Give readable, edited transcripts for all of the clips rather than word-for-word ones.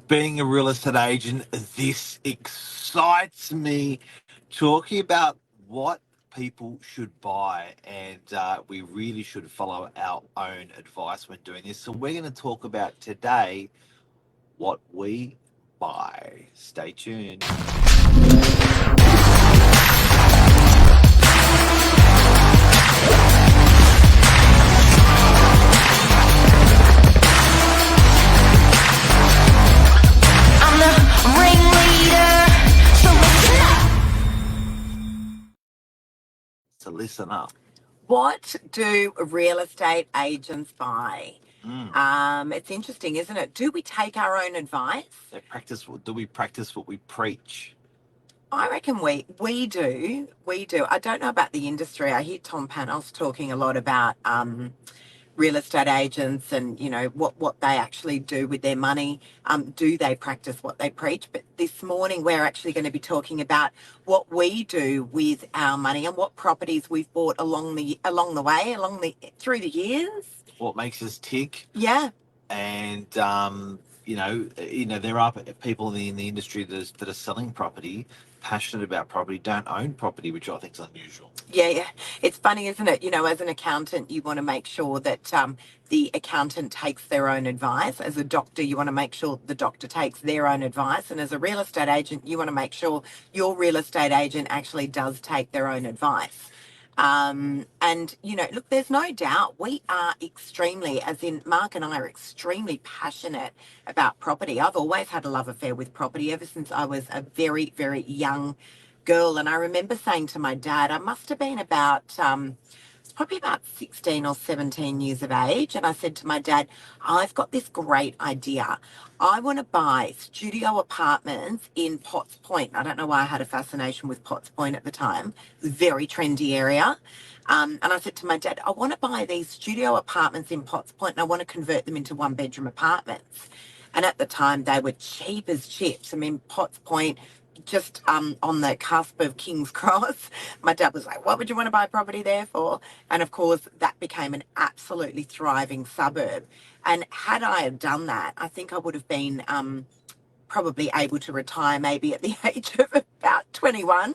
Being a real estate agent, this excites me. Talking about what people should buy, and we really should follow our own advice when doing this. So, we're going to talk about today what we buy. Stay tuned. I'm the ringleader, so listen up. So, listen up. What do real estate agents buy? Mm. It's interesting, isn't it? Do we take our own advice? Do we practice what we preach? I reckon we do. We do. I don't know about the industry. I hear Tom Panos talking a lot about real estate agents and, you know, what they actually do with their money. Do they practice what they preach? But this morning we're actually going to be talking about what we do with our money and what properties we've bought along the way, through the years. What makes us tick? Yeah. And there are people in the industry that are selling property, passionate about property, don't own property, which I think is unusual. Yeah. It's funny, isn't it? You know, as an accountant, you want to make sure that the accountant takes their own advice. As a doctor, you want to make sure the doctor takes their own advice. And as a real estate agent, you want to make sure your real estate agent actually does take their own advice. And, you know, look, there's no doubt we are extremely, as in Mark and I are extremely passionate about property. I've always had a love affair with property ever since I was a very, very young girl. And I remember saying to my dad, I must have been it's probably about 16 or 17 years of age. And I said to my dad, I've got this great idea. I want to buy studio apartments in Potts Point. I don't know why I had a fascination with Potts Point at the time. It was a very trendy area. And I said to my dad, I want to buy these studio apartments in Potts Point and I want to convert them into one-bedroom apartments. And at the time, they were cheap as chips. I mean, Potts Point, just on the cusp of King's Cross. My dad was like, what would you want to buy property there for? And of course, that became an absolutely thriving suburb. And had I have done that, I think I would have been probably able to retire maybe at the age of about 21.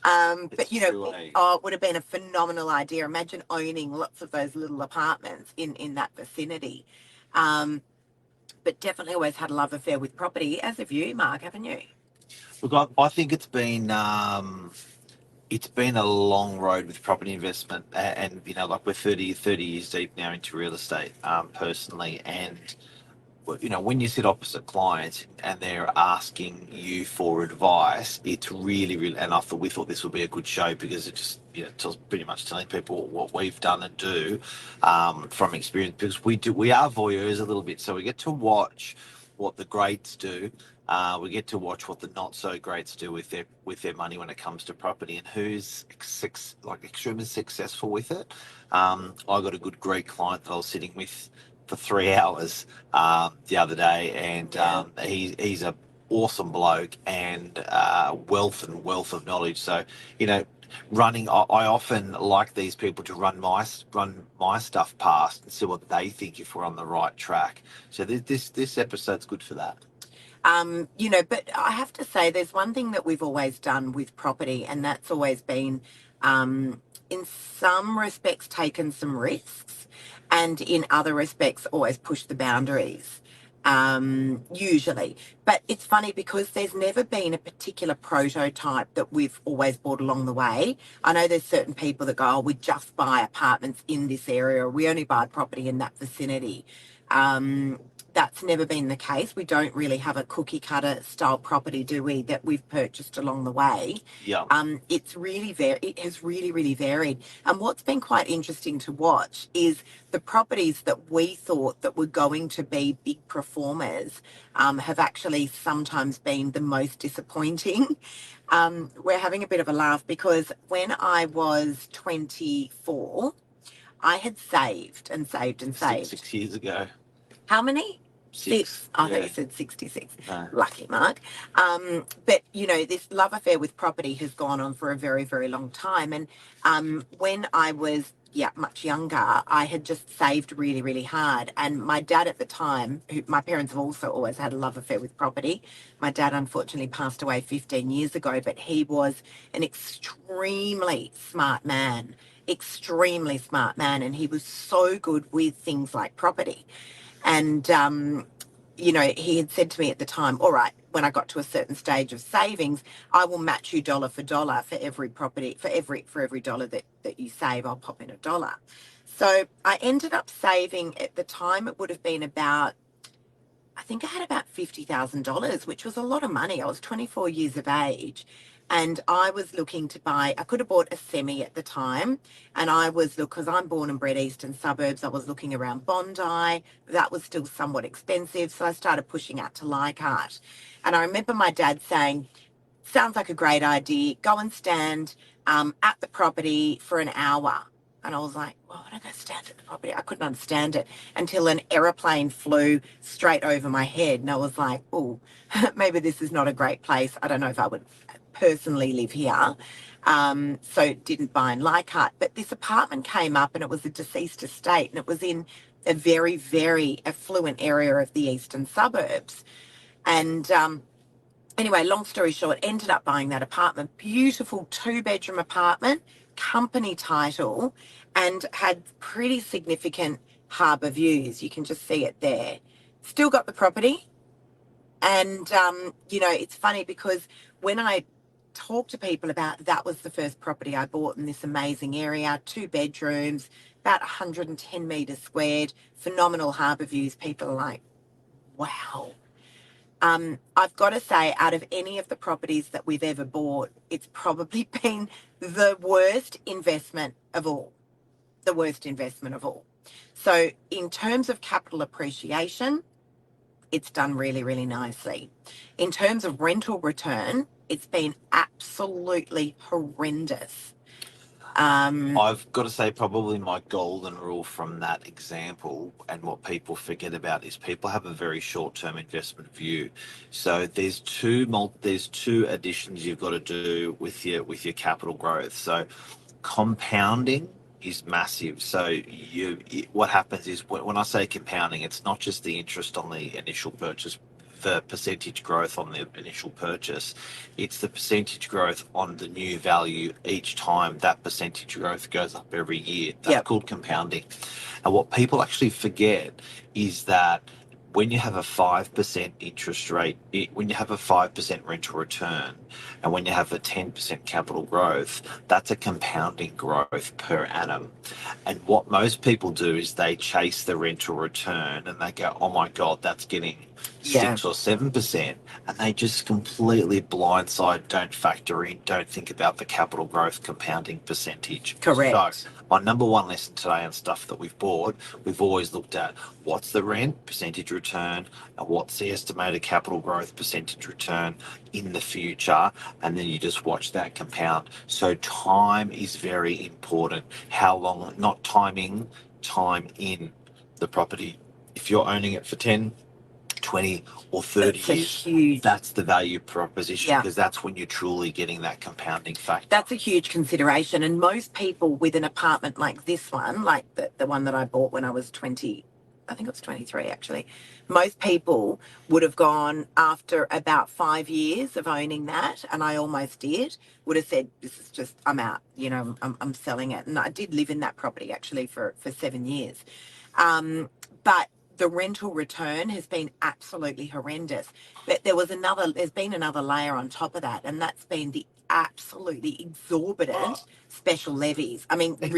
But, you know, it would have been a phenomenal idea. Imagine owning lots of those little apartments in that vicinity. But definitely always had a love affair with property, as have you, Mark, haven't you? Look, I think it's been a long road with property investment, and you know, like we're 30 years deep now into real estate, personally, and you know, when you sit opposite clients and they're asking you for advice, it's really, and we thought this would be a good show because it just, you know, pretty much telling people what we've done and do from experience, because we are voyeurs a little bit, so we get to watch what the greats do. We get to watch what the not so greats do with their money when it comes to property, and who's extremely successful with it. I got a good Greek client that I was sitting with for 3 hours the other day, and he's a awesome bloke and wealth of knowledge. So, you know, I often like these people to run my stuff past and see what they think, if we're on the right track. So this episode's good for that. You know, but I have to say there's one thing that we've always done with property, and that's always been, in some respects, taken some risks, and in other respects, always pushed the boundaries, usually. But it's funny because there's never been a particular prototype that we've always bought along the way. I know there's certain people that go, oh, we just buy apartments in this area, or we only buy property in that vicinity. That's never been the case. We don't really have a cookie cutter style property, do we, that we've purchased along the way? Yeah. It has really varied. And what's been quite interesting to watch is the properties that we thought that were going to be big performers have actually sometimes been the most disappointing. We're having a bit of a laugh because when I was 24, I had saved and saved and saved. 6 years ago. How many? 6. I thought you said 66. No. Lucky Mark. But, you know, this love affair with property has gone on for a very, very long time. And when I was much younger, I had just saved really, really hard. And my dad at the time, my parents have also always had a love affair with property. My dad unfortunately passed away 15 years ago, but he was an extremely smart man, and he was so good with things like property. And, he had said to me at the time, all right, when I got to a certain stage of savings, I will match you dollar for dollar for every property, for every dollar that you save, I'll pop in a dollar. So I ended up saving at the time, it would have been about, I think I had about $50,000, which was a lot of money. I was 24 years of age. And I was looking to buy, I could have bought a semi at the time. And because I'm born and bred eastern suburbs, I was looking around Bondi. That was still somewhat expensive. So I started pushing out to Leichhardt. And I remember my dad saying, sounds like a great idea. Go and stand at the property for an hour. And I was like, why would I go stand at the property? I couldn't understand it until an aeroplane flew straight over my head. And I was like, oh, maybe this is not a great place. I don't know if I would personally live here. So didn't buy in Leichhardt. But this apartment came up and it was a deceased estate and it was in a very, very affluent area of the eastern suburbs. And anyway, long story short, ended up buying that apartment. Beautiful 2-bedroom apartment, company title, and had pretty significant harbour views. You can just see it there. Still got the property. And, it's funny because when I talk to people about that was the first property I bought in this amazing area, 2 bedrooms, about 110 metres squared, phenomenal harbour views, people are like, wow. I've got to say, out of any of the properties that we've ever bought, it's probably been the worst investment of all. The worst investment of all. So in terms of capital appreciation, it's done really, really nicely. In terms of rental return, it's been absolutely horrendous. I've got to say, probably my golden rule from that example, and what people forget about, is people have a very short-term investment view. So there's two additions you've got to do with your capital growth. So compounding is massive. So what happens is when I say compounding, it's not just the interest on the initial purchase, the percentage growth on the initial purchase. It's the percentage growth on the new value each time that percentage growth goes up every year. That's called compounding. And what people actually forget is that when you have a 5% interest rate, when you have a 5% rental return, and when you have a 10% capital growth, that's a compounding growth per annum. And what most people do is they chase the rental return and they go, oh my God, that's getting 6 or 7%. And they just completely blindside, don't factor in, don't think about the capital growth compounding percentage. Correct. So my number one lesson today on stuff that we've bought, we've always looked at what's the rent percentage return and what's the estimated capital growth percentage return in the future, and then you just watch that compound. So time is very important. How long, not timing, time in the property. If you're owning it for 10, 20 or 30 years, that's the value proposition, because that's when you're truly getting that compounding factor. That's a huge consideration. And most people with an apartment like this one, like the one that I bought when I was 20, I think it was 23 actually, most people would have gone after about 5 years of owning that, and I almost did, would have said, this is just, I'm out, I'm selling it. And I did live in that property actually for 7 years. But the rental return has been absolutely horrendous. But there's been another layer on top of that, and that's been the absolutely exorbitant special levies. I mean, it's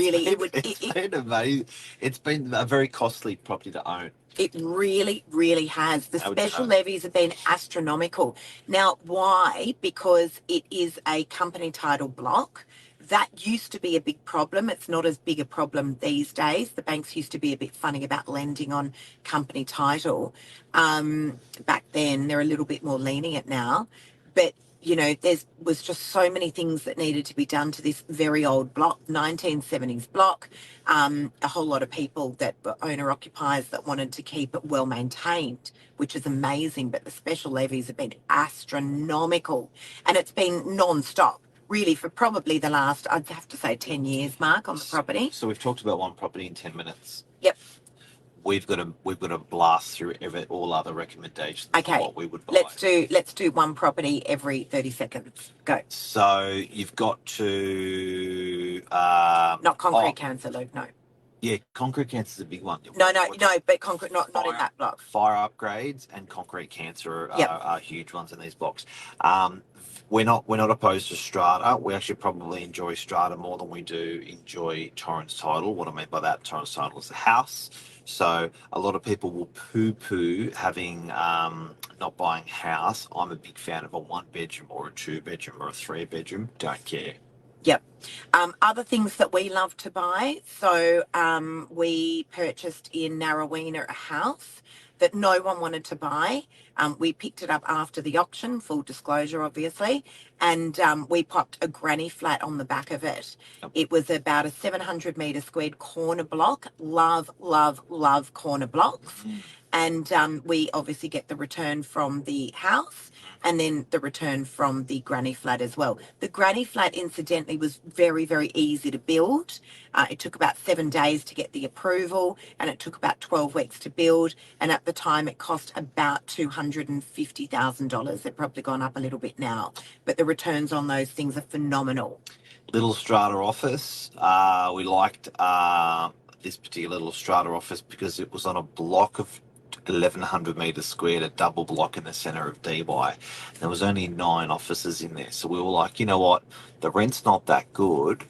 been amazing. It's been a very costly property to own. It really, really has. The special levies have been astronomical. Now, why? Because it is a company title block. That used to be a big problem. It's not as big a problem these days. The banks used to be a bit funny about lending on company title. Back then, they're a little bit more lenient now. But, there was just so many things that needed to be done to this very old block, 1970s block. A whole lot of people that were owner-occupiers that wanted to keep it well maintained, which is amazing. But the special levies have been astronomical, and it's been non-stop. really for probably the last, I'd have to say 10 years, Mark, on the property. So we've talked about one property in 10 minutes. Yep. We've got to blast through all other recommendations Okay. of what we would buy. Let's do one property every 30 seconds. Go. So you've got to Not concrete cancer, Luke. No. Yeah, concrete cancer is a big one. No, but concrete, not in that block. Fire upgrades and concrete cancer Yep. are huge ones in these blocks. We're not opposed to strata. We actually probably enjoy strata more than we do enjoy Torrens title. What I mean by that, Torrens title is the house. So a lot of people will poo-poo having not buying a house. I'm a big fan of a 1-bedroom or a 2-bedroom or a 3-bedroom. Don't care. Yep. Other things that we love to buy. So we purchased in Narrowena a house that no one wanted to buy. We picked it up after the auction, full disclosure, obviously, and we popped a granny flat on the back of it. Yep. It was about a 700 metre squared corner block. Love, love, love corner blocks. And we obviously get the return from the house and then the return from the granny flat as well. The granny flat, incidentally, was very, very easy to build. It took about 7 days to get the approval and it took about 12 weeks to build. And at the time, it cost about $250,000. It's probably gone up a little bit now, but the returns on those things are phenomenal. Little strata office. We liked this particular little strata office because it was on a block of 1,100 metres squared, a double block in the centre of Deby. There was only 9 offices in there. So we were like, you know what, the rent's not that good,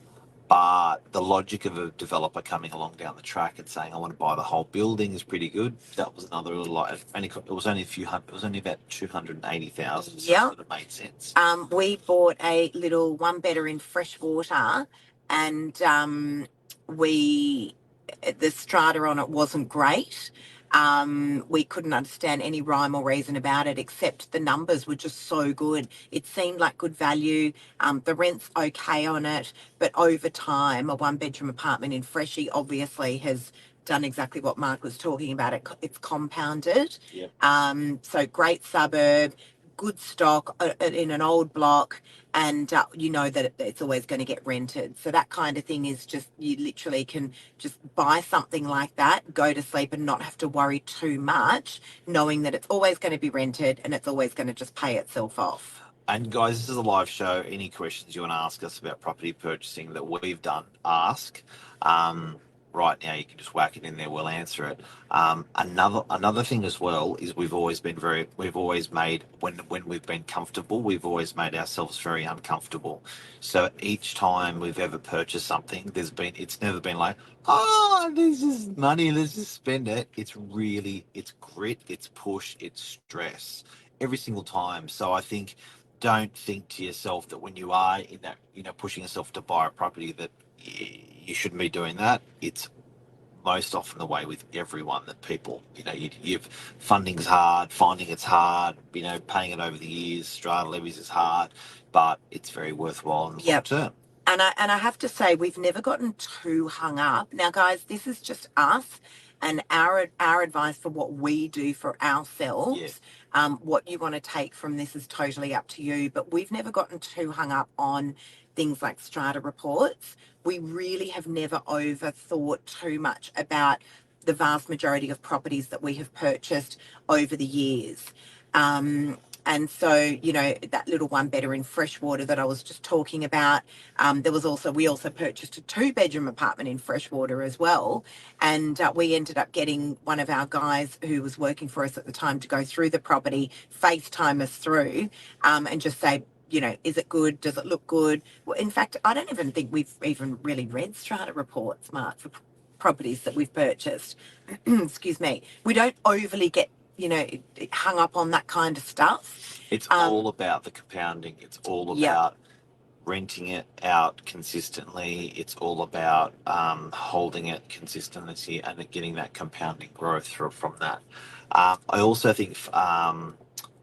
but the logic of a developer coming along down the track and saying, I want to buy the whole building is pretty good. That was another little, like, it was only a few hundred, it was only about 280,000. So Yeah. it made sense. We bought a little 1-bedder in Freshwater and the strata on it wasn't great. We couldn't understand any rhyme or reason about it, except the numbers were just so good. It seemed like good value. The rent's okay on it, but over time, a 1-bedroom apartment in Freshie obviously has done exactly what Mark was talking about. It's compounded. Yep. So great suburb, good stock in an old block, and you know that it's always going to get rented. So that kind of thing is just, you literally can just buy something like that, go to sleep and not have to worry too much, knowing that it's always going to be rented and it's always going to just pay itself off. And guys, this is a live show. Any questions you want to ask us about property purchasing that we've done, ask. Right now, you can just whack it in there. We'll answer it. Another thing as well is we've always made when we've been comfortable, we've always made ourselves very uncomfortable. So each time we've ever purchased something, it's never been like, oh, this is money, let's just spend it. It's grit, it's push, it's stress every single time. So I think, don't think to yourself that when you are in that, pushing yourself to buy a property that you shouldn't be doing that. It's most often the way with everyone that people, funding's hard, finding it's hard, paying it over the years, strata levies is hard, but it's very worthwhile in the long term. And I have to say, we've never gotten too hung up. Now, guys, this is just us and our advice for what we do for ourselves. Yeah. What you want to take from this is totally up to you, but we've never gotten too hung up on things like strata reports. We really have never overthought too much about the vast majority of properties that we have purchased over the years. And so, that little 1-bedder in Freshwater that I was just talking about, we also purchased a 2-bedroom apartment in Freshwater as well. And we ended up getting one of our guys who was working for us at the time to go through the property, FaceTime us through, and just say, is it good? Does it look good? Well, in fact, I don't even think we've even really read strata reports, Mark, for properties that we've purchased. Excuse me. We don't overly get hung up on that kind of stuff. It's all about the compounding. It's all about renting it out consistently. It's all about holding it consistently and getting that compounding growth from that. I also think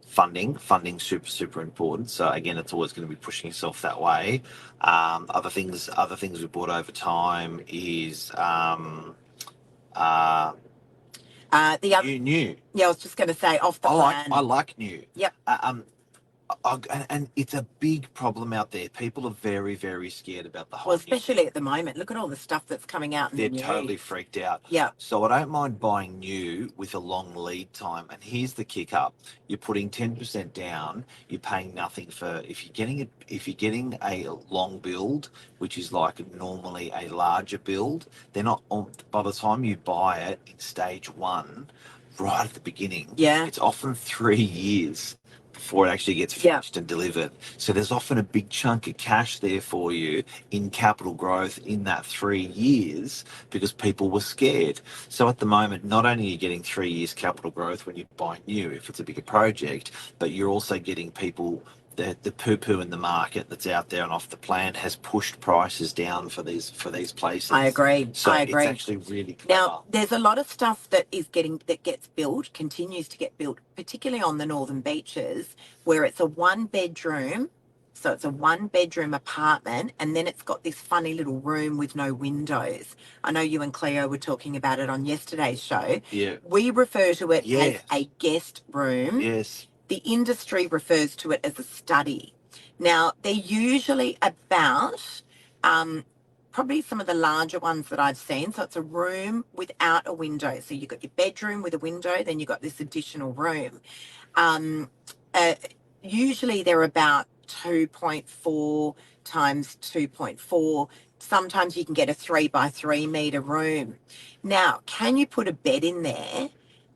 funding super important. So again, it's always going to be pushing yourself that way. Other things we bought over time is the other new. Yeah, I was just going to say off the plan. I like new. Yep. And it's a big problem out there. People are very, very scared about the Well, whole new. especially at the moment. Look at all the stuff that's coming out in the They're news. totally freaked out. Yeah. So I don't mind buying new with a long lead time. And here's the kick up: you're putting 10% down. You're paying nothing for if you're getting a long build, which is like normally a larger build. They're not on, by the time you buy it in stage one, right at the beginning. Yeah. It's often 3 years before it actually gets Yeah. finished and delivered. So there's often a big chunk of cash there for you in capital growth in that 3 years because people were scared. So at the moment, not only are you getting 3 years capital growth when you buy new, if it's a bigger project, but you're also getting people. The poo-poo in the market that's out there and off the plan has pushed prices down for these places. I agree. So I agree. it's actually really clever. Now, there's a lot of stuff that gets built, continues to get built, particularly on the northern beaches, where it's a one bedroom. So it's a one bedroom apartment, and then it's got this funny little room with no windows. I know you and Cleo were talking about it on yesterday's show. Yeah. We refer to it Yes. as a guest room. Yes. The industry refers to it as a study. Now, they're usually about probably some of the larger ones that I've seen. So it's a room without a window. So you've got your bedroom with a window, then you've got this additional room. Um, uh, Usually they're about 2.4 times 2.4. Sometimes you can get a 3 by 3 meter room. Now, can you put a bed in there?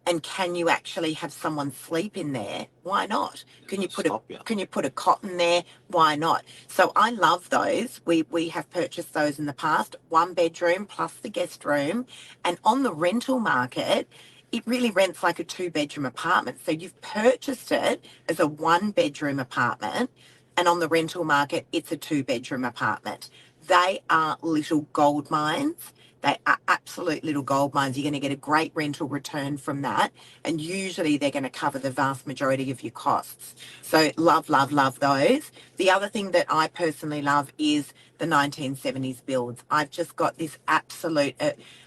And can you actually have someone sleep in there? Why not? Can you put a cot in there? Why not? So I love those. We have purchased those in the past. One bedroom plus the guest room. And on the rental market, it really rents like a 2 bedroom apartment. So you've purchased it as a 1 bedroom apartment, and on the rental market, it's a 2 bedroom apartment. They are little gold mines. They are absolute little gold mines. You're going to get a great rental return from that. And usually they're going to cover the vast majority of your costs. So love, love, love those. The other thing that I personally love is the 1970s builds. I've just got this absolute,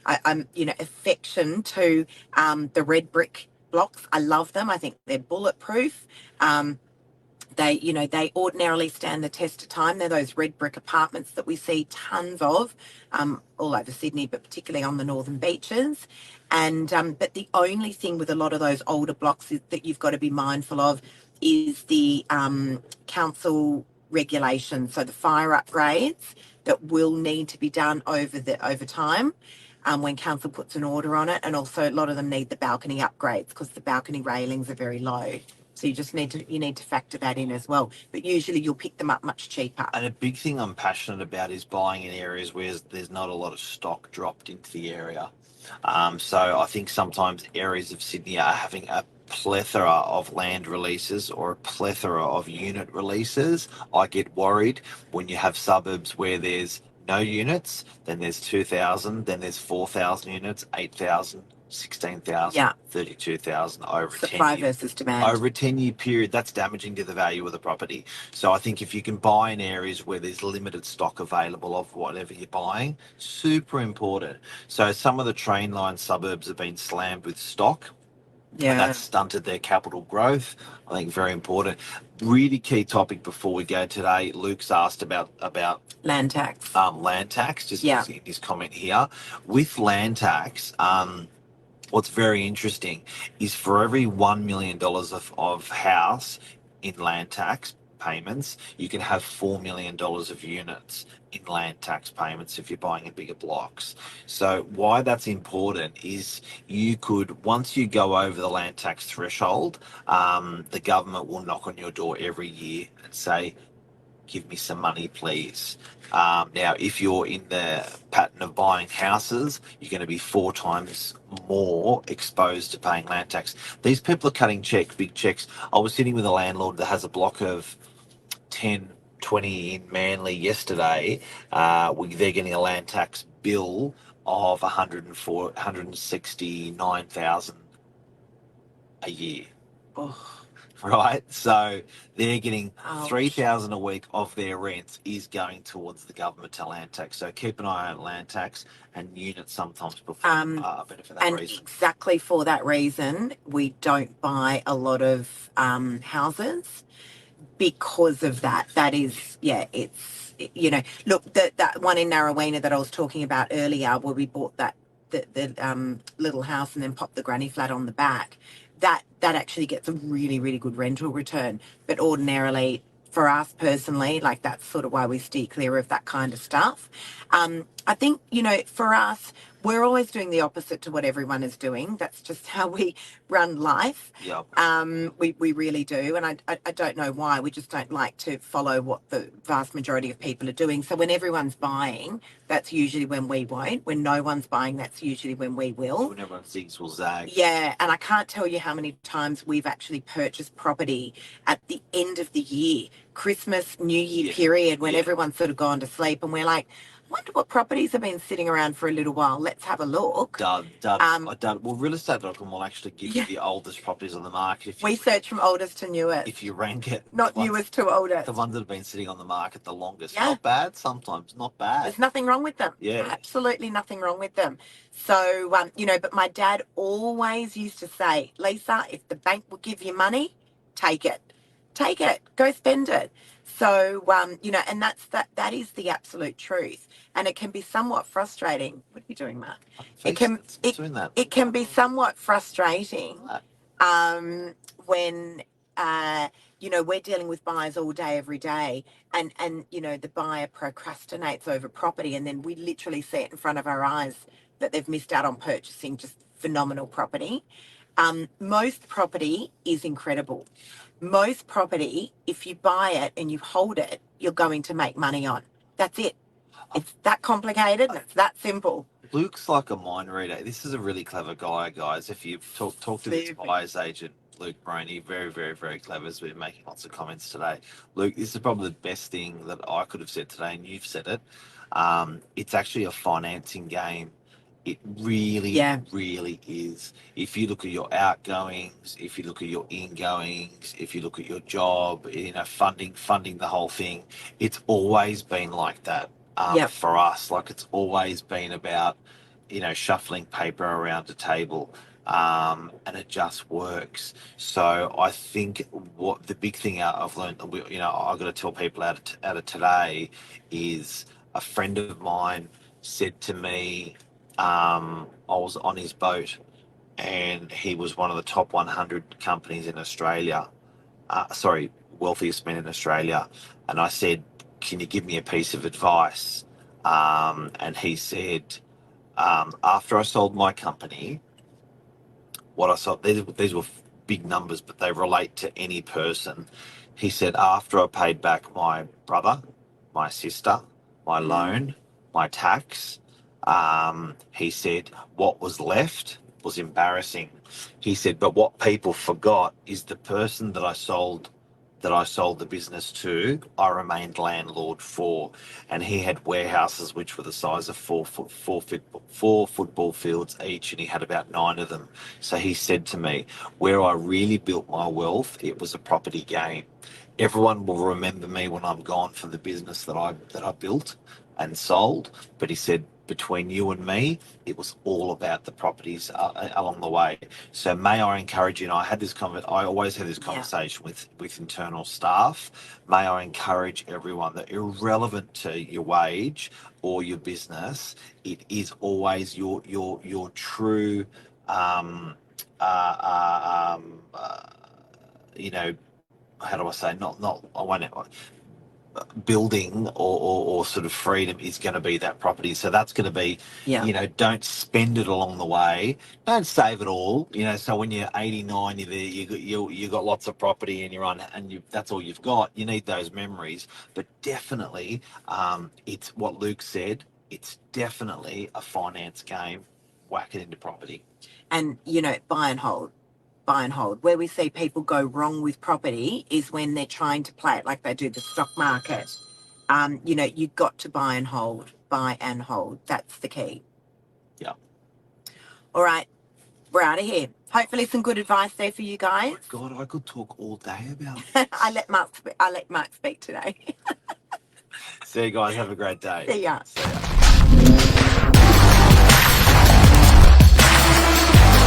affection to the red brick blocks. I love them. I think they're bulletproof. They ordinarily stand the test of time. They're those red brick apartments that we see tons of all over Sydney, but particularly on the northern beaches. And but the only thing with a lot of those older blocks is that you've got to be mindful of is the council regulations. So the fire upgrades that will need to be done over time. When council puts an order on it, and also a lot of them need the balcony upgrades because the balcony railings are very low. So you need to factor that in as well. But usually you'll pick them up much cheaper. And a big thing I'm passionate about is buying in areas where there's not a lot of stock dropped into the area. So I think sometimes areas of Sydney are having a plethora of land releases or a plethora of unit releases. I get worried when you have suburbs where there's no units, then there's 2,000, then there's 4,000 units, 8,000, 16,000, Yeah. 32,000 over Supply 10 years. versus demand. Over a 10-year period, that's damaging to the value of the property. So I think if you can buy in areas where there's limited stock available of whatever you're buying, super important. So some of the train line suburbs have been slammed with stock. Yeah. And that's stunted their capital growth. I think very important. Really key topic before we go today. Luke's asked about land tax. Land tax, just in his comment here. With land tax, what's very interesting is for every $1 million of house in land tax payments, you can have $4 million of units in land tax payments if you're buying in bigger blocks. So why that's important is you could, once you go over the land tax threshold, the government will knock on your door every year and say, give me some money, please. Now, if you're in the pattern of buying houses, you're going to be 4 times more exposed to paying land tax. These people are cutting big checks. I was sitting with a landlord that has a block of 10, 20 in Manly yesterday. They're getting a land tax bill of 169,000 a year. Oh. Right, so they're getting Ouch. 3,000 a week of their rent is going towards the government to land tax. So keep an eye on land tax, and units sometimes perform better for that And reason. exactly for that reason, we don't buy a lot of houses. because of that. That is, yeah, it's, you know, look, that one in Narrowena that I was talking about earlier, where we bought the little house and then popped the granny flat on the back, that actually gets a really, really good rental return. But ordinarily, for us personally, like, that's sort of why we steer clear of that kind of stuff. I think, you know, for us, we're always doing the opposite to what everyone is doing. That's just how we run life. Yep. We really do. And I don't know why. We just don't like to follow what the vast majority of people are doing. So when everyone's buying, that's usually when we won't. When no one's buying, that's usually when we will. When everyone zigs will zag. Yeah, and I can't tell you how many times we've actually purchased property at the end of the year, Christmas, New Year Yeah. period, when Yeah. everyone's sort of gone to sleep, and we're like, I wonder what properties have been sitting around for a little while. Let's have a look. Done. Well, realestate.com will actually give Yeah. you the oldest properties on the market. If you, We search from oldest to newest, if you rank it, not the ones, newest to oldest. the ones that have been sitting on the market the longest. Yeah. Not bad sometimes, not bad. There's nothing wrong with them. Yeah. Absolutely nothing wrong with them. So, you know, but my dad always used to say, Lisa, if the bank will give you money, take it. Take it. Go spend it. So, you know, and that is the absolute truth. And it can be somewhat frustrating. What are you doing, Mark? It's doing that. It can be somewhat frustrating when you know, we're dealing with buyers all day, every day, and you know, the buyer procrastinates over property, and then we literally see it in front of our eyes that they've missed out on purchasing just phenomenal property. Most property is incredible. Most property, if you buy it and you hold it, you're going to make money on. That's it. It's that complicated and it's that simple. Luke's like a mind reader. This is a really clever guy, guys. If you talk to this buyer's agent, Luke Broney, very, very, very clever. Has been making lots of comments today. Luke, this is probably the best thing that I could have said today, and you've said it. It's actually a financing game. It really, really is. If you look at your outgoings, if you look at your ingoings, if you look at your job, you know, funding the whole thing, it's always been like that. For us, like, it's always been about, you know, shuffling paper around a table, and it just works. So I think what the big thing I've learned, you know, I've got to tell people out of today, is a friend of mine said to me, I was on his boat, and he was one of the top 100 companies in Australia. Wealthiest men in Australia. And I said, can you give me a piece of advice? And he said, after I sold my company, what I sold, these were big numbers, but they relate to any person. He said, after I paid back my brother, my sister, my loan, my tax, he said, what was left was embarrassing. He said, but what people forgot is the person that I sold the business to, I remained landlord for, and he had warehouses which were the size of four football fields each, and he had about 9 of them. So he said to me, where I really built my wealth, it was a property game. Everyone will remember me when I'm gone for the business that I built and sold. But he said, between you and me, it was all about the properties along the way. So may I encourage you, and I always have this conversation with internal staff, may I encourage everyone that irrelevant to your wage or your business, it is always your true, you know, how do I say, building or sort of freedom is going to be that property. So that's going to be, you know, don't spend it along the way. Don't save it all, you know. So when you're 89, you got lots of property and you're on, and that's all you've got. You need those memories. But definitely, it's what Luke said. It's definitely a finance game. Whack it into property. And, you know, buy and hold. Where we see people go wrong with property is when they're trying to play it like they do the stock market. You know, you've got to buy and hold. That's the key. Yeah. All right, we're out of here. Hopefully some good advice there for you guys. Oh God, I could talk all day about this. I let Mark speak today. See you guys. Have a great day. See ya. See ya.